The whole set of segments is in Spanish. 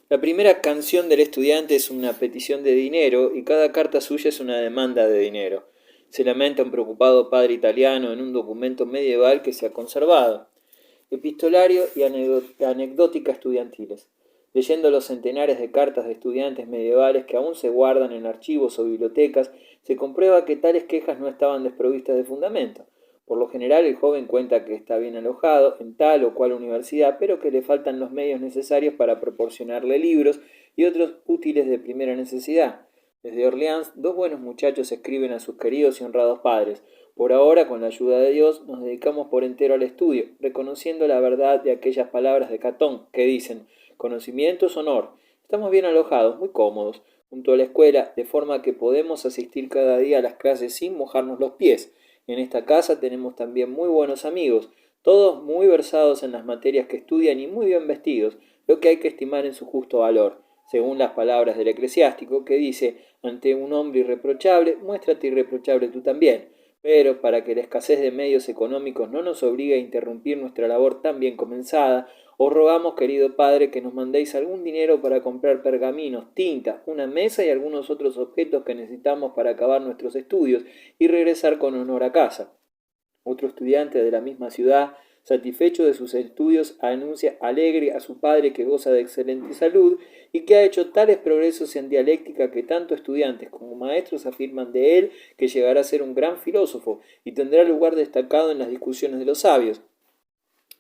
La primera canción del estudiante es una petición de dinero y cada carta suya es una demanda de dinero. Se lamenta un preocupado padre italiano en un documento medieval que se ha conservado. Epistolario y anecdótica estudiantiles. Leyendo los centenares de cartas de estudiantes medievales que aún se guardan en archivos o bibliotecas, se comprueba que tales quejas no estaban desprovistas de fundamento. Por lo general, el joven cuenta que está bien alojado en tal o cual universidad, pero que le faltan los medios necesarios para proporcionarle libros y otros útiles de primera necesidad. Desde Orleans, dos buenos muchachos escriben a sus queridos y honrados padres: por ahora, con la ayuda de Dios, nos dedicamos por entero al estudio, reconociendo la verdad de aquellas palabras de Catón que dicen: conocimiento es honor. Estamos bien alojados, muy cómodos, junto a la escuela, de forma que podemos asistir cada día a las clases sin mojarnos los pies. En esta casa tenemos también muy buenos amigos, todos muy versados en las materias que estudian y muy bien vestidos, lo que hay que estimar en su justo valor, según las palabras del eclesiástico, que dice: ante un hombre irreprochable, muéstrate irreprochable tú también. Pero para que la escasez de medios económicos no nos obligue a interrumpir nuestra labor tan bien comenzada, os rogamos, querido padre, que nos mandéis algún dinero para comprar pergaminos, tinta, una mesa y algunos otros objetos que necesitamos para acabar nuestros estudios y regresar con honor a casa. Otro estudiante de la misma ciudad, satisfecho de sus estudios, anuncia alegre a su padre que goza de excelente salud y que ha hecho tales progresos en dialéctica que tanto estudiantes como maestros afirman de él que llegará a ser un gran filósofo y tendrá lugar destacado en las discusiones de los sabios.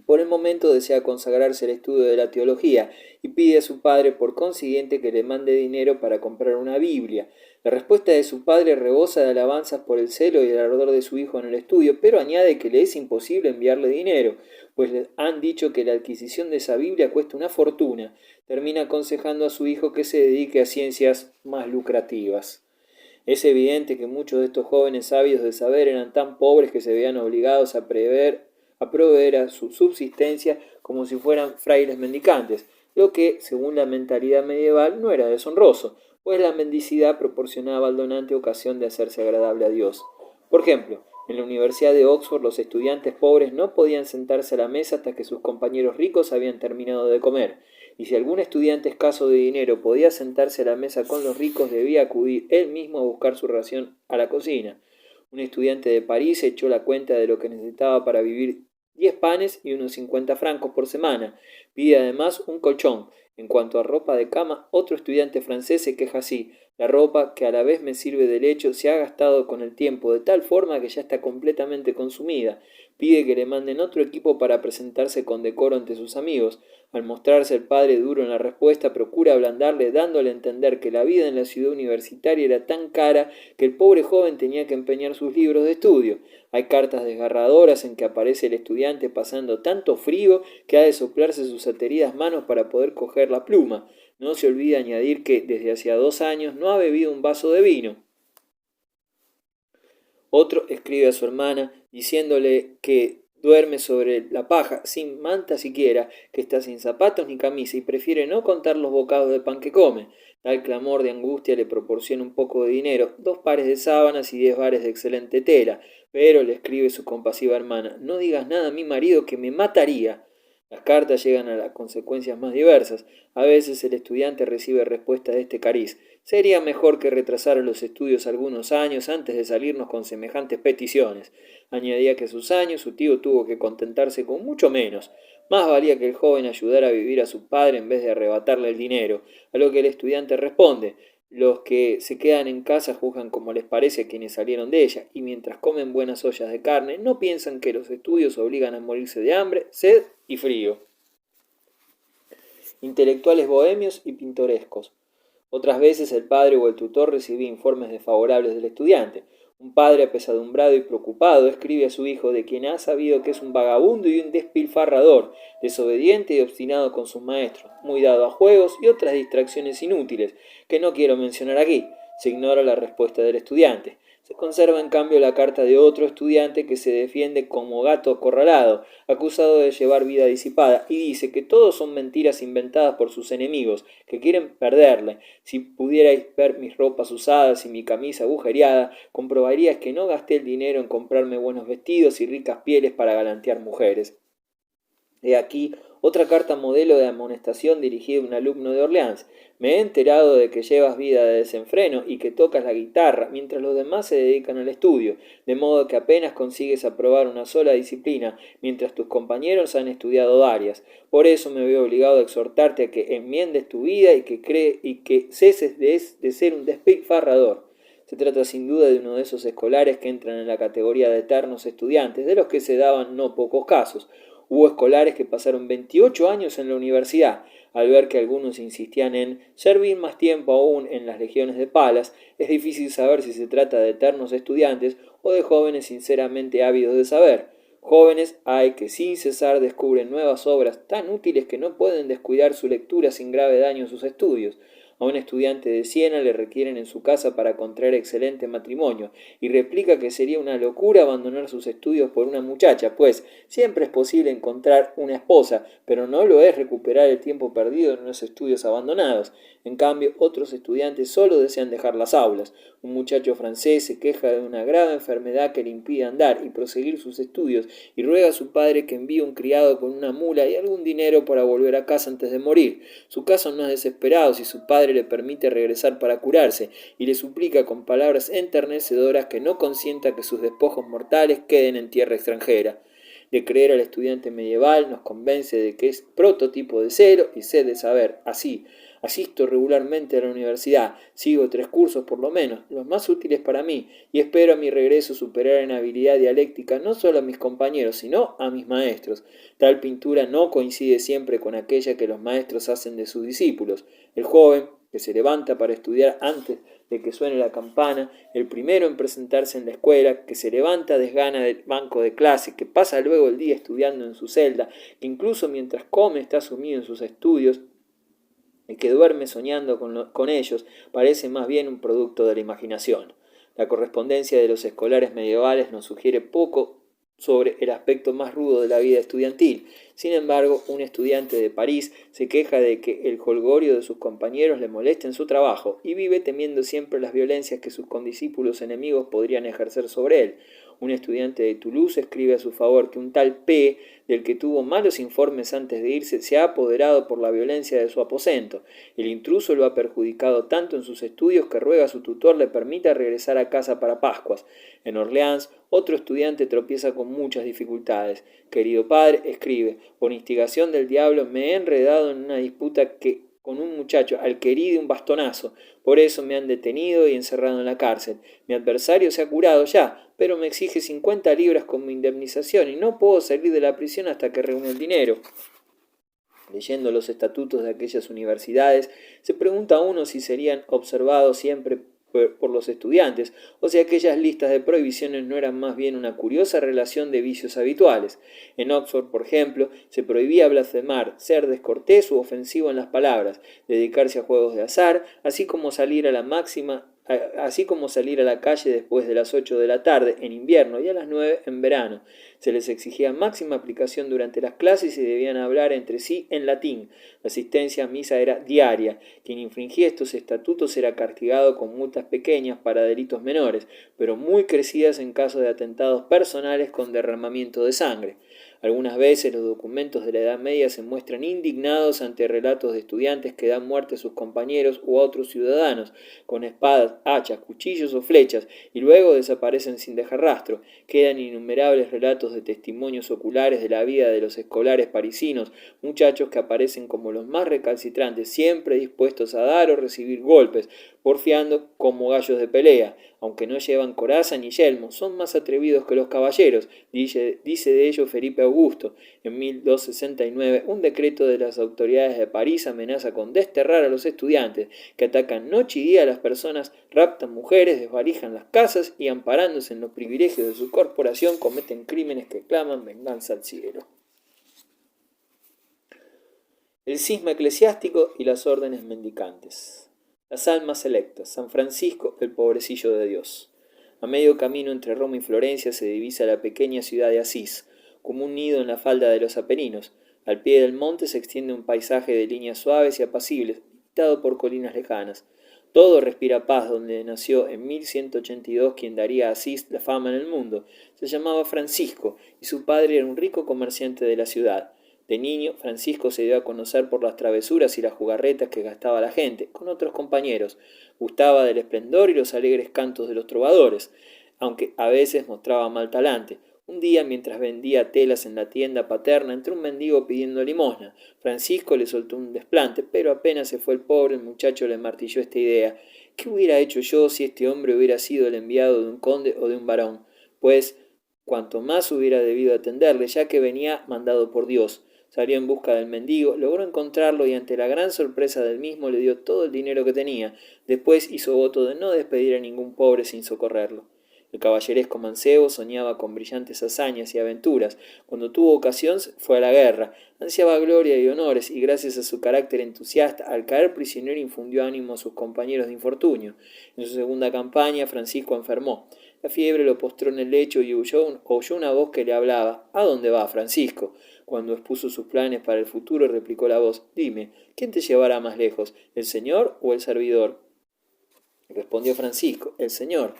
Por el momento desea consagrarse al estudio de la teología y pide a su padre por consiguiente que le mande dinero para comprar una Biblia. La respuesta de su padre rebosa de alabanzas por el celo y el ardor de su hijo en el estudio, pero añade que le es imposible enviarle dinero, pues le han dicho que la adquisición de esa Biblia cuesta una fortuna. Termina aconsejando a su hijo que se dedique a ciencias más lucrativas. Es evidente que muchos de estos jóvenes sabios de saber eran tan pobres que se veían obligados a proveer a su subsistencia como si fueran frailes mendicantes, lo que, según la mentalidad medieval, no era deshonroso, pues la mendicidad proporcionaba al donante ocasión de hacerse agradable a Dios. Por ejemplo, en la Universidad de Oxford los estudiantes pobres no podían sentarse a la mesa hasta que sus compañeros ricos habían terminado de comer, y si algún estudiante escaso de dinero podía sentarse a la mesa con los ricos, debía acudir él mismo a buscar su ración a la cocina. Un estudiante de París echó la cuenta de lo que necesitaba para vivir: 10 panes y unos 50 francos por semana. Pide además un colchón. En cuanto a ropa de cama, otro estudiante francés se queja así: la ropa, que a la vez me sirve de lecho, se ha gastado con el tiempo de tal forma que ya está completamente consumida. Pide que le manden otro equipo para presentarse con decoro ante sus amigos. Al mostrarse el padre duro en la respuesta, procura ablandarle, dándole a entender que la vida en la ciudad universitaria era tan cara que el pobre joven tenía que empeñar sus libros de estudio. Hay cartas desgarradoras en que aparece el estudiante pasando tanto frío que ha de soplarse sus ateridas manos para poder coger la pluma. No se olvide añadir que desde hacía 2 años no ha bebido un vaso de vino. Otro escribe a su hermana diciéndole que duerme sobre la paja, sin manta siquiera, que está sin zapatos ni camisa y prefiere no contar los bocados de pan que come. Tal clamor de angustia le proporciona un poco de dinero, 2 pares de sábanas y 10 bares de excelente tela, pero le escribe su compasiva hermana: no digas nada a mi marido, que me mataría. Las cartas llegan a las consecuencias más diversas. A veces el estudiante recibe respuesta de este cariz: sería mejor que retrasara los estudios algunos años antes de salirnos con semejantes peticiones. Añadía que a sus años su tío tuvo que contentarse con mucho menos. Más valía que el joven ayudara a vivir a su padre en vez de arrebatarle el dinero, a lo que el estudiante responde: los que se quedan en casa juzgan como les parece a quienes salieron de ella, y mientras comen buenas ollas de carne, no piensan que los estudios obligan a morirse de hambre, sed y frío. Intelectuales bohemios y pintorescos. Otras veces el padre o el tutor recibía informes desfavorables del estudiante. Un padre apesadumbrado y preocupado escribe a su hijo, de quien ha sabido que es un vagabundo y un despilfarrador, desobediente y obstinado con sus maestros, muy dado a juegos y otras distracciones inútiles, que no quiero mencionar aquí. Se ignora la respuesta del estudiante. Se conserva en cambio la carta de otro estudiante que se defiende como gato acorralado, acusado de llevar vida disipada, y dice que todos son mentiras inventadas por sus enemigos, que quieren perderle. Si pudierais ver mis ropas usadas y mi camisa agujereada, comprobaríais que no gasté el dinero en comprarme buenos vestidos y ricas pieles para galantear mujeres. He aquí Otra carta modelo de amonestación dirigida a un alumno de Orleans. Me he enterado de que llevas vida de desenfreno y que tocas la guitarra, mientras los demás se dedican al estudio, de modo que apenas consigues aprobar una sola disciplina, mientras tus compañeros han estudiado varias. Por eso me veo obligado a exhortarte a que enmiendes tu vida y que ceses de ser un despilfarrador. Se trata sin duda de uno de esos escolares que entran en la categoría de eternos estudiantes, de los que se daban no pocos casos. Hubo escolares que pasaron 28 años en la universidad. Al ver que algunos insistían en servir más tiempo aún en las legiones de Palas, es difícil saber si se trata de eternos estudiantes o de jóvenes sinceramente ávidos de saber. Jóvenes hay que sin cesar descubren nuevas obras tan útiles que no pueden descuidar su lectura sin grave daño a sus estudios. A un estudiante de Siena le requieren en su casa para contraer excelente matrimonio, y replica que sería una locura abandonar sus estudios por una muchacha, pues siempre es posible encontrar una esposa, pero no lo es recuperar el tiempo perdido en unos estudios abandonados. En cambio, otros estudiantes solo desean dejar las aulas. Un muchacho francés se queja de una grave enfermedad que le impide andar y proseguir sus estudios, y ruega a su padre que envíe un criado con una mula y algún dinero para volver a casa antes de morir. Su caso no es desesperado si su padre le permite regresar para curarse, y le suplica con palabras enternecedoras que no consienta que sus despojos mortales queden en tierra extranjera. De creer al estudiante medieval nos convence de que es prototipo de celo y sed de saber. Así, asisto regularmente a la universidad, sigo 3 cursos por lo menos, los más útiles para mí, y espero a mi regreso superar en habilidad dialéctica no solo a mis compañeros, sino a mis maestros. Tal pintura no coincide siempre con aquella que los maestros hacen de sus discípulos. El joven, que se levanta para estudiar antes de que suene la campana, el primero en presentarse en la escuela, que se levanta desgana del banco de clase, que pasa luego el día estudiando en su celda, que incluso mientras come está sumido en sus estudios, y que duerme soñando con ellos, parece más bien un producto de la imaginación. La correspondencia de los escolares medievales nos sugiere poco sobre el aspecto más rudo de la vida estudiantil. Sin embargo, un estudiante de París se queja de que el jolgorio de sus compañeros le molesta en su trabajo y vive temiendo siempre las violencias que sus condiscípulos enemigos podrían ejercer sobre él. Un estudiante de Toulouse escribe a su favor que un tal P, del que tuvo malos informes antes de irse, se ha apoderado por la violencia de su aposento. El intruso lo ha perjudicado tanto en sus estudios que ruega a su tutor le permita regresar a casa para Pascuas. En Orleans, otro estudiante tropieza con muchas dificultades. Querido padre, escribe, por instigación del diablo me he enredado en una disputa con un muchacho al que herí de un bastonazo. Por eso me han detenido y encerrado en la cárcel. Mi adversario se ha curado ya, pero me exige 50 libras como indemnización y no puedo salir de la prisión hasta que reúna el dinero. Leyendo los estatutos de aquellas universidades, se pregunta a uno si serían observados siempre por los estudiantes, o si aquellas listas de prohibiciones no eran más bien una curiosa relación de vicios habituales. En Oxford, por ejemplo, se prohibía blasfemar, ser descortés u ofensivo en las palabras, dedicarse a juegos de azar, así como salir a la calle después de las 8 de la tarde en invierno y a las 9 en verano. Se les exigía máxima aplicación durante las clases y debían hablar entre sí en latín. La asistencia a misa era diaria. Quien infringía estos estatutos era castigado con multas pequeñas para delitos menores, pero muy crecidas en caso de atentados personales con derramamiento de sangre. Algunas veces los documentos de la Edad Media se muestran indignados ante relatos de estudiantes que dan muerte a sus compañeros u a otros ciudadanos, con espadas, hachas, cuchillos o flechas, y luego desaparecen sin dejar rastro. Quedan innumerables relatos de testimonios oculares de la vida de los escolares parisinos, muchachos que aparecen como los más recalcitrantes, siempre dispuestos a dar o recibir golpes, porfiando como gallos de pelea. Aunque no llevan coraza ni yelmo, son más atrevidos que los caballeros, dice de ello Felipe Augusto. En 1269, un decreto de las autoridades de París amenaza con desterrar a los estudiantes, que atacan noche y día a las personas, raptan mujeres, desvalijan las casas y, amparándose en los privilegios de su corporación, cometen crímenes que claman venganza al cielo. El cisma eclesiástico y las órdenes mendicantes. Las almas selectas. San Francisco, el pobrecillo de Dios. A medio camino entre Roma y Florencia se divisa la pequeña ciudad de Asís, como un nido en la falda de los Apeninos. Al pie del monte se extiende un paisaje de líneas suaves y apacibles, limitado por colinas lejanas. Todo respira paz donde nació en 1182 quien daría a Asís la fama en el mundo. Se llamaba Francisco y su padre era un rico comerciante de la ciudad. De niño, Francisco se dio a conocer por las travesuras y las jugarretas que gastaba la gente, con otros compañeros. Gustaba del esplendor y los alegres cantos de los trovadores, aunque a veces mostraba mal talante. Un día, mientras vendía telas en la tienda paterna, entró un mendigo pidiendo limosna. Francisco le soltó un desplante, pero apenas se fue el pobre, el muchacho le martilló esta idea. ¿Qué hubiera hecho yo si este hombre hubiera sido el enviado de un conde o de un varón? Pues cuanto más hubiera debido atenderle, ya que venía mandado por Dios. Salió en busca del mendigo, logró encontrarlo y ante la gran sorpresa del mismo le dio todo el dinero que tenía. Después hizo voto de no despedir a ningún pobre sin socorrerlo. El caballeresco mancebo soñaba con brillantes hazañas y aventuras. Cuando tuvo ocasión fue a la guerra. Ansiaba gloria y honores, y gracias a su carácter entusiasta, al caer prisionero infundió ánimo a sus compañeros de infortunio. En su segunda campaña, Francisco enfermó. La fiebre lo postró en el lecho y oyó una voz que le hablaba. ¿A dónde va, Francisco? Cuando expuso sus planes para el futuro, replicó la voz. Dime, ¿quién te llevará más lejos, el señor o el servidor? Respondió Francisco, el señor.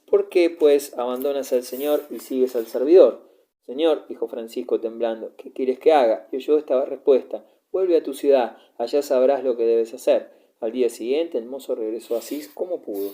¿Por qué, pues, abandonas al señor y sigues al servidor? Señor, dijo Francisco temblando, ¿qué quieres que haga? Y oyó esta respuesta. Vuelve a tu ciudad, allá sabrás lo que debes hacer. Al día siguiente el mozo regresó a Asís como pudo.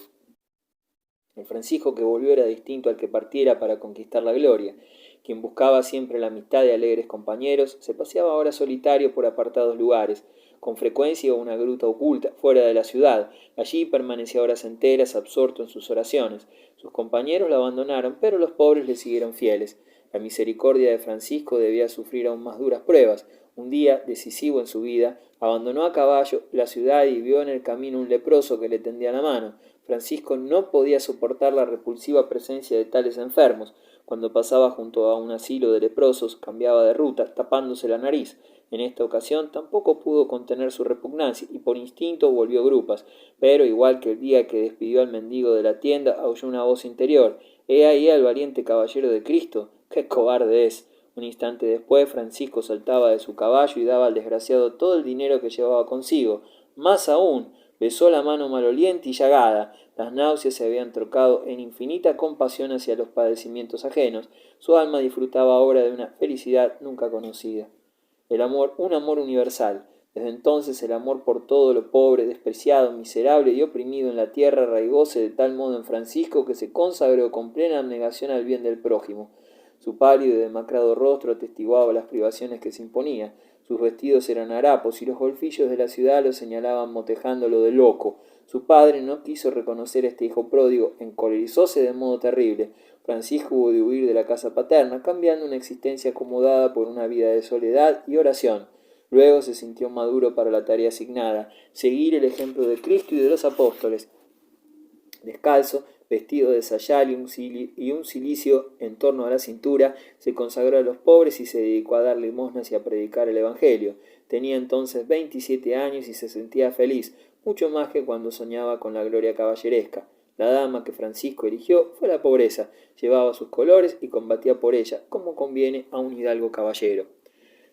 El Francisco que volvió era distinto al que partiera para conquistar la gloria. Quien buscaba siempre la amistad de alegres compañeros, se paseaba ahora solitario por apartados lugares, con frecuencia a una gruta oculta, fuera de la ciudad. Allí permanecía horas enteras absorto en sus oraciones. Sus compañeros lo abandonaron, pero los pobres le siguieron fieles. La misericordia de Francisco debía sufrir aún más duras pruebas. Un día, decisivo en su vida, abandonó a caballo la ciudad y vio en el camino un leproso que le tendía la mano. Francisco no podía soportar la repulsiva presencia de tales enfermos. Cuando pasaba junto a un asilo de leprosos, cambiaba de ruta, tapándose la nariz. En esta ocasión tampoco pudo contener su repugnancia y por instinto volvió a grupas, pero igual que el día que despidió al mendigo de la tienda, oyó una voz interior. «He ahí al valiente caballero de Cristo. ¡Qué cobarde es!». Un instante después, Francisco saltaba de su caballo y daba al desgraciado todo el dinero que llevaba consigo. Más aún, besó la mano maloliente y llagada. Las náuseas se habían trocado en infinita compasión hacia los padecimientos ajenos. Su alma disfrutaba ahora de una felicidad nunca conocida. El amor, un amor universal. Desde entonces el amor por todo lo pobre, despreciado, miserable y oprimido en la tierra arraigóse de tal modo en Francisco que se consagró con plena abnegación al bien del prójimo. Su pálido y demacrado rostro atestiguaba las privaciones que se imponía. Sus vestidos eran harapos y los golfillos de la ciudad lo señalaban motejándolo de loco. Su padre no quiso reconocer a este hijo pródigo, encolerizóse de modo terrible. Francisco hubo de huir de la casa paterna, cambiando una existencia acomodada por una vida de soledad y oración. Luego se sintió maduro para la tarea asignada, seguir el ejemplo de Cristo y de los apóstoles. Descalzo, vestido de sayal y un cilicio en torno a la cintura, se consagró a los pobres y se dedicó a dar limosnas y a predicar el Evangelio. Tenía entonces 27 años y se sentía feliz, mucho más que cuando soñaba con la gloria caballeresca. La dama que Francisco eligió fue la pobreza, llevaba sus colores y combatía por ella, como conviene a un hidalgo caballero.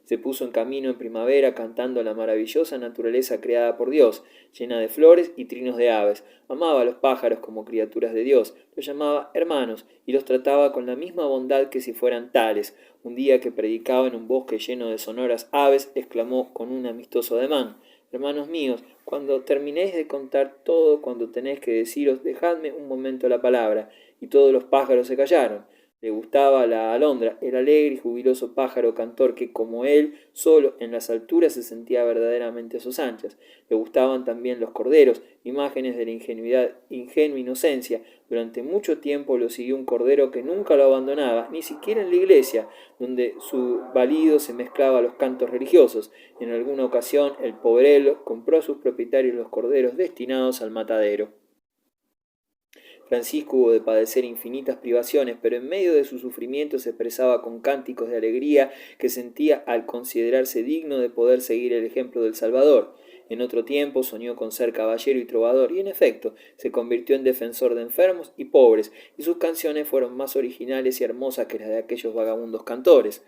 Se puso en camino en primavera cantando la maravillosa naturaleza creada por Dios, llena de flores y trinos de aves. Amaba a los pájaros como criaturas de Dios, los llamaba hermanos y los trataba con la misma bondad que si fueran tales. Un día que predicaba en un bosque lleno de sonoras aves, exclamó con un amistoso ademán: «Hermanos míos, cuando terminéis de contar todo cuando tenéis que deciros, dejadme un momento la palabra». Y todos los pájaros se callaron. Le gustaba la alondra, el alegre y jubiloso pájaro cantor que, como él, solo en las alturas se sentía verdaderamente a sus anchas. Le gustaban también los corderos, imágenes de la ingenua inocencia. Durante mucho tiempo lo siguió un cordero que nunca lo abandonaba, ni siquiera en la iglesia, donde su balido se mezclaba a los cantos religiosos. En alguna ocasión, el pobrelo compró a sus propietarios los corderos destinados al matadero. Francisco hubo de padecer infinitas privaciones, pero en medio de sus sufrimientos se expresaba con cánticos de alegría que sentía al considerarse digno de poder seguir el ejemplo del Salvador. En otro tiempo soñó con ser caballero y trovador, y en efecto se convirtió en defensor de enfermos y pobres, y sus canciones fueron más originales y hermosas que las de aquellos vagabundos cantores.